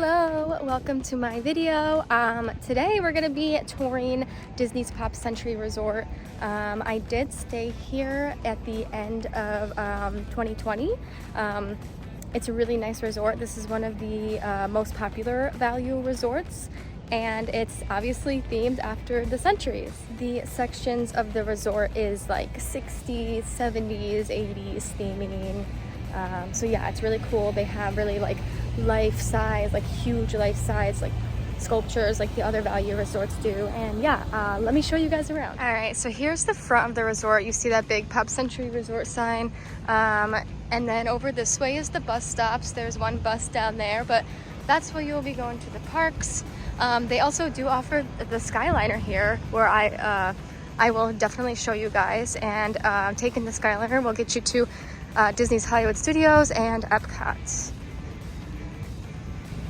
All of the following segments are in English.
Hello, welcome to my video. Today we're gonna be touring Disney's Pop Century Resort. I did stay here at the end of 2020. It's a really nice resort. This is one of the most popular value resorts, and it's obviously themed after the centuries. The sections of the resort is like 60s, 70s, 80s theming. So yeah, it's really cool. They have really like life-size, like huge life-size like sculptures like the other value resorts do. And yeah, let me show you guys around. All right, so here's the front of the resort. You see that big Pop Century Resort sign, and then over this way is the bus stops. There's one bus down there, but that's where you'll be going to the parks. They also do offer the Skyliner here, where I will definitely show you guys, and taking the Skyliner will get you to Disney's Hollywood Studios and Epcot.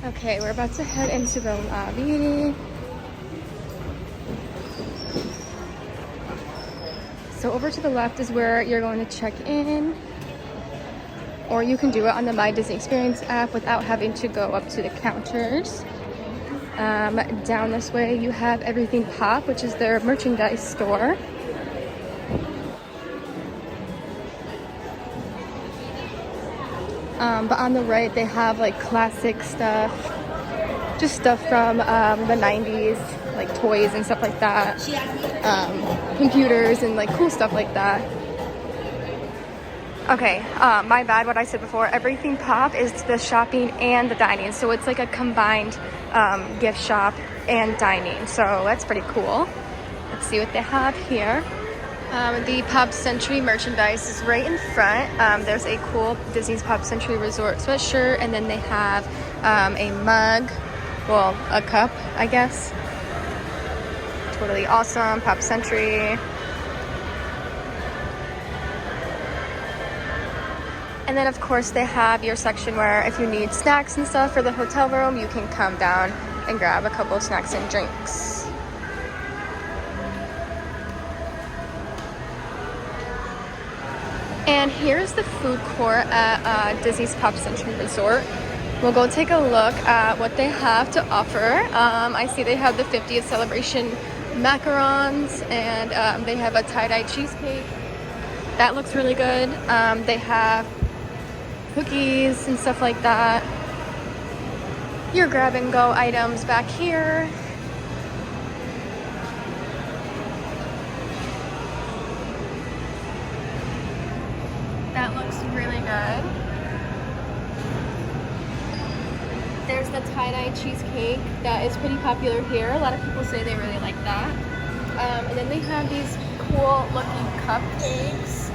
Okay, we're about to head into the lobby. So over to the left is where you're going to check in, or you can do it on the My Disney Experience app without having to go up to the counters. Down this way you have Everything Pop, which is their merchandise store. But on the right they have like classic stuff, just stuff from the 90s, like toys and stuff like that, computers and like cool stuff like that. Okay, my bad, what I said before. Everything Pop is the shopping and the dining, so it's like a combined gift shop and dining, so that's pretty cool. Let's see what they have here. The Pop Century merchandise is right in front. There's a cool Disney's Pop Century Resort sweatshirt, and then they have a mug, well, a cup, I guess. Totally awesome, Pop Century. And then of course they have your section where if you need snacks and stuff for the hotel room, you can come down and grab a couple of snacks and drinks. And here's the food court at Disney's Pop Century Resort. We'll go take a look at what they have to offer. I see they have the 50th celebration macarons, and they have a tie-dye cheesecake. That looks really good. They have cookies and stuff like that. Your grab-and-go items back here. That looks really good. There's the tie-dye cheesecake that is pretty popular here. A lot of people say they really like that. And then they have these cool looking cupcakes.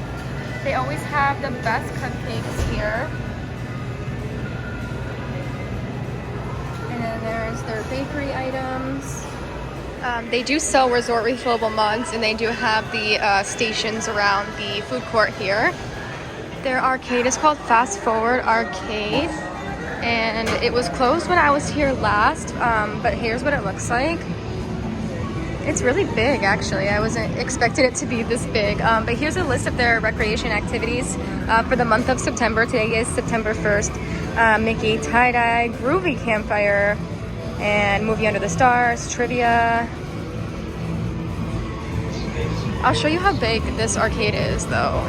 They always have the best cupcakes here. And then there's their bakery items. They do sell resort refillable mugs, and they do have the stations around the food court here. Their arcade is called Fast Forward Arcade, and it was closed when I was here last, but here's what it looks like. It's really big, actually. I wasn't expecting it to be this big, but here's a list of their recreation activities for the month of September. Today is September 1st. Mickey tie-dye, groovy campfire, and movie Under the Stars, trivia. I'll show you how big this arcade is, though.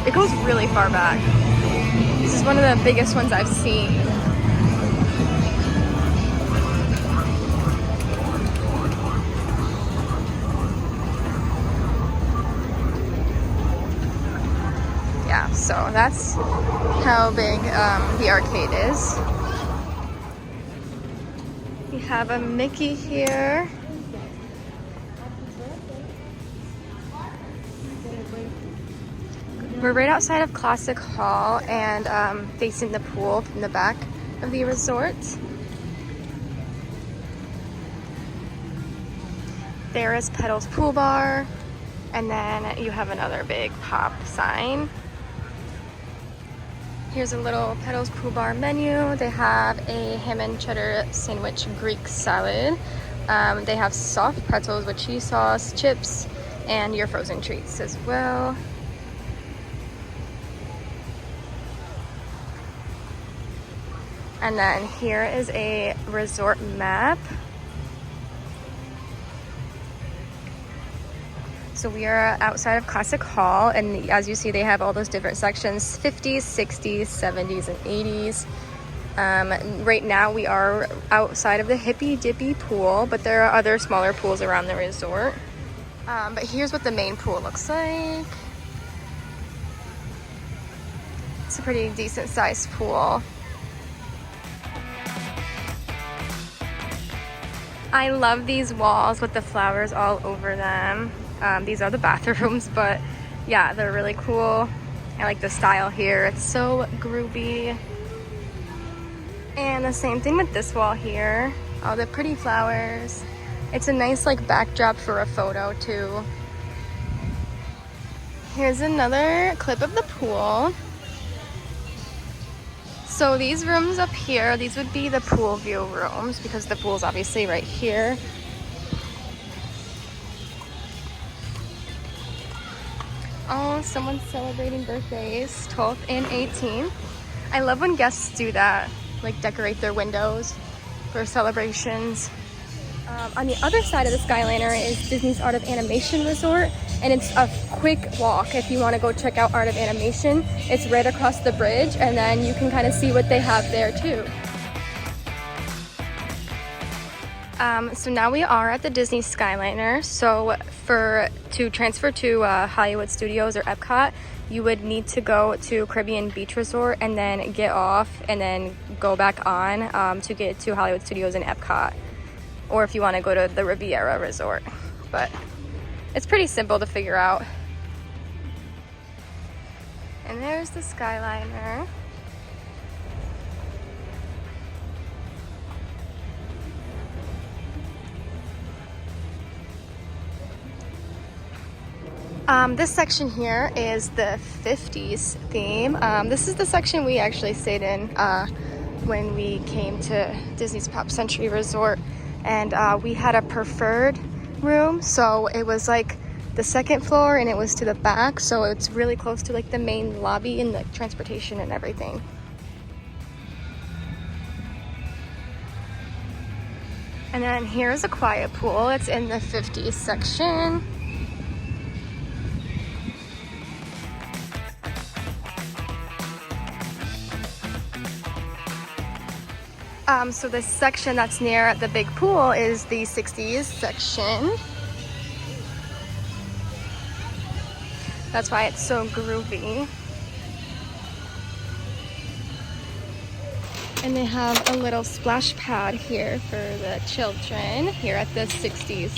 It goes really far back. This is one of the biggest ones I've seen. Yeah, so that's how big the arcade is. We have a Mickey here. We're right outside of Classic Hall and facing the pool from the back of the resort. There is Pedals Pool Bar, and then you have another big pop sign. Here's a little Pedals Pool Bar menu. They have a ham and cheddar sandwich Greek salad. They have soft pretzels with cheese sauce, chips, and your frozen treats as well. And then here is a resort map. So we are outside of Classic Hall, and as you see, they have all those different sections, 50s, 60s, 70s, and 80s. Right now we are outside of the Hippy Dippy pool, but there are other smaller pools around the resort. But here's what the main pool looks like. It's a pretty decent sized pool. I love these walls with the flowers all over them. These are the bathrooms, but yeah, they're really cool. I like the style here. It's so groovy. And the same thing with this wall here. All the pretty flowers. It's a nice like backdrop for a photo too. Here's another clip of the pool. So these rooms up here, these would be the pool view rooms because the pool's obviously right here. Oh, someone's celebrating birthdays, 12th and 18th. I love when guests do that, like decorate their windows for celebrations. On the other side of the Skyliner is Disney's Art of Animation Resort, and it's a quick walk if you want to go check out Art of Animation. It's right across the bridge, and then you can kind of see what they have there too. So now we are at the Disney Skyliner. So to transfer to Hollywood Studios or Epcot, you would need to go to Caribbean Beach Resort and then get off and then go back on to get to Hollywood Studios and Epcot. Or if you want to go to the Riviera Resort. But it's pretty simple to figure out. And there's the Skyliner. This section here is the 50s theme. This is the section we actually stayed in when we came to Disney's Pop Century Resort, and we had a preferred room, so it was like the second floor and it was to the back, so it's really close to like the main lobby and the transportation and everything. And then here's a quiet pool. It's in the 50s section. So this section that's near the big pool is the 60s section. That's why it's so groovy. And they have a little splash pad here for the children here at the 60s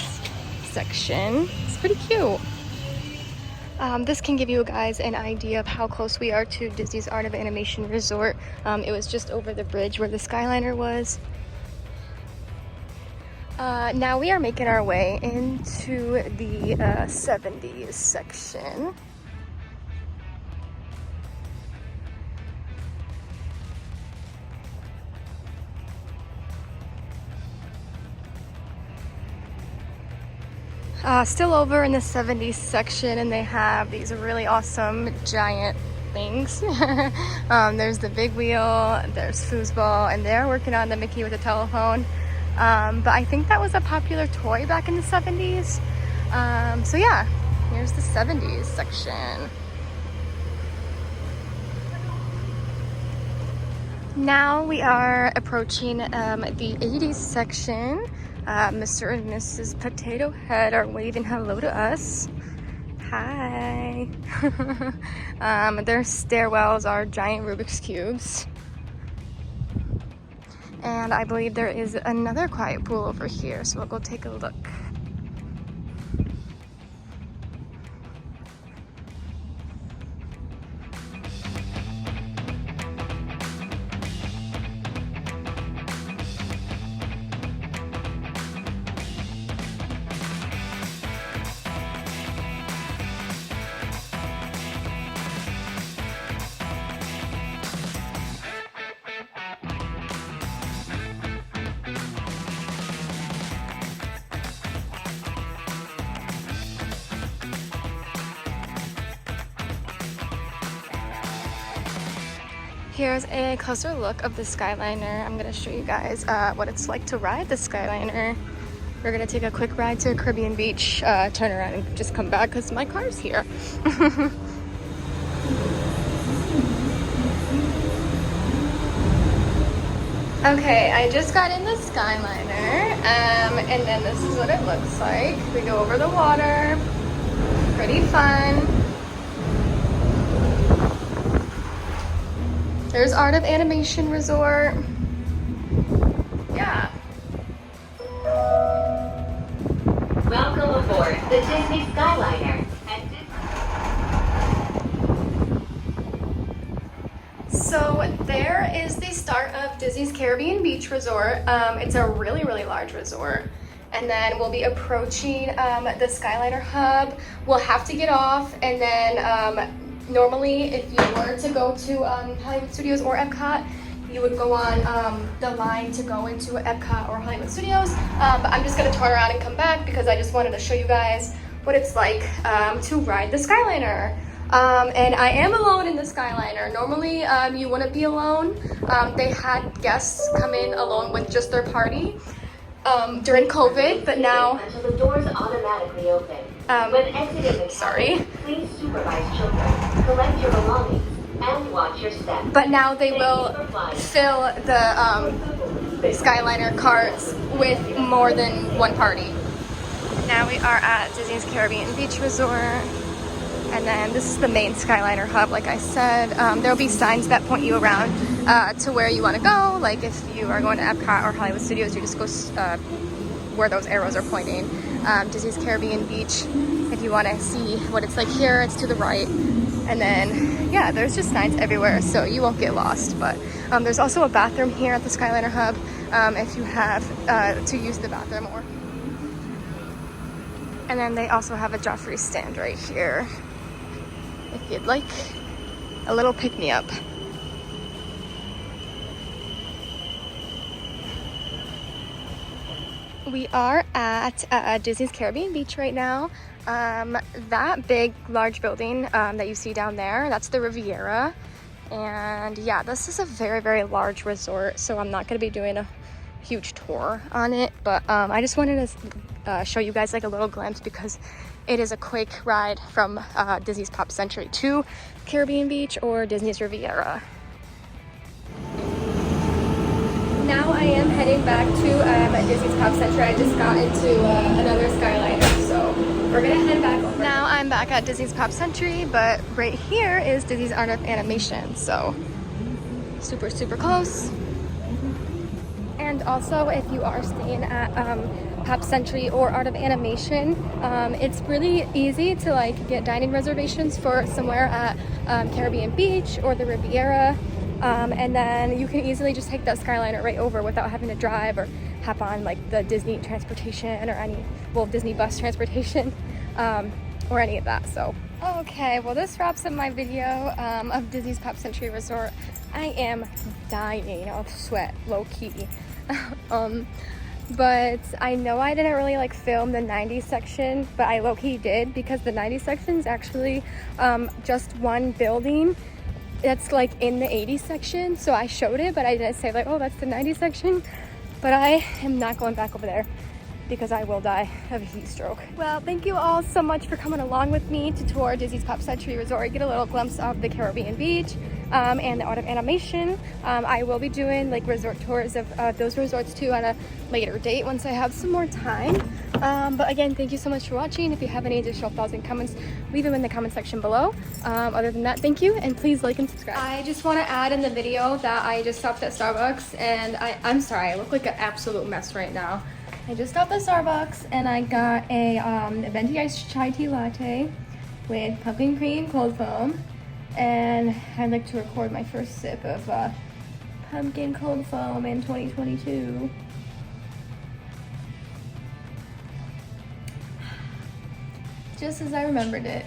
section. It's pretty cute. This can give you guys an idea of how close we are to Disney's Art of Animation Resort. It was just over the bridge where the Skyliner was. Now we are making our way into the 70s section. Still over in the 70s section, and they have these really awesome giant things. There's the big wheel, there's foosball, and they're working on the Mickey with the telephone. But I think that was a popular toy back in the 70s. So yeah, here's the 70s section. Now we are approaching the 80s section. Mr. and Mrs. Potato Head are waving hello to us. Hi. Their stairwells are giant Rubik's Cubes. And I believe there is another quiet pool over here, so we'll go take a look. Here's a closer look of the Skyliner. I'm gonna show you guys what it's like to ride the Skyliner. We're gonna take a quick ride to Caribbean Beach, turn around and just come back because my car's here. Okay, I just got in the Skyliner, and then this is what it looks like. We go over the water, pretty fun. There's Art of Animation Resort. Yeah. Welcome aboard the Disney Skyliner. So there is the start of Disney's Caribbean Beach Resort. It's a really, really large resort. And then we'll be approaching the Skyliner hub. We'll have to get off, and then normally if you were to go to Hollywood Studios or Epcot, you would go on the line to go into Epcot or Hollywood Studios. But I'm just gonna turn around and come back because I just wanted to show you guys what it's like to ride the Skyliner. And I am alone in the Skyliner. Normally, you wouldn't be alone. They had guests come in alone with just their party during COVID, but now... Until the doors automatically open. When exiting the cabin, please supervise children, collect your belongings, and watch your steps. But now they will fill the Skyliner carts with more than one party. Now we are at Disney's Caribbean Beach Resort. And then this is the main Skyliner hub, like I said. There'll be signs that point you around to where you want to go. Like if you are going to Epcot or Hollywood Studios, you just go where those arrows are pointing. Disney's Caribbean Beach, if you want to see what it's like here, it's to the right. And then, yeah, there's just signs everywhere, so you won't get lost. But there's also a bathroom here at the Skyliner hub if you have to use the bathroom. And then they also have a Joffrey stand right here, if you'd like a little pick-me-up. We are at Disney's Caribbean Beach right now. That big, large building that you see down there, that's the Riviera. And yeah, this is a very, very large resort, so I'm not going to be doing a huge tour on it, but I just wanted to show you guys like a little glimpse because it is a quick ride from Disney's Pop Century to Caribbean Beach or Disney's Riviera. Now I am heading back to Disney's Pop Century. I just got into another Skyliner, so we're gonna head back over. Now I'm back at Disney's Pop Century, but right here is Disney's Art of Animation, so super, super close. And also, if you are staying at Pop Century or Art of Animation, it's really easy to like get dining reservations for somewhere at Caribbean Beach or the Riviera, and then you can easily just take that Skyliner right over without having to drive or hop on like the Disney transportation or any, well, Disney bus transportation or any of that. So okay, well, this wraps up my video of Disney's Pop Century Resort. I am dying of sweat, low-key. But I know I didn't really like film the 90s section, but I low-key did because the 90s section is actually just one building that's like in the 80s section. So I showed it, but I didn't say like, oh, that's the 90s section. But I am not going back over there because I will die of a heat stroke. Well, thank you all so much for coming along with me to tour Disney's Pop Century Resort, get a little glimpse of the Caribbean Beach and the Art of Animation. I will be doing like resort tours of those resorts too at a later date once I have some more time. But again, thank you so much for watching. If you have any additional thoughts and comments, leave them in the comment section below. Other than that, thank you, and please like and subscribe. I just want to add in the video that I just stopped at Starbucks, and I'm sorry, I look like an absolute mess right now. I just stopped at Starbucks and I got a venti iced chai tea latte with pumpkin cream cold foam, and I'd like to record my first sip of pumpkin cold foam in 2022. Just as I remembered it.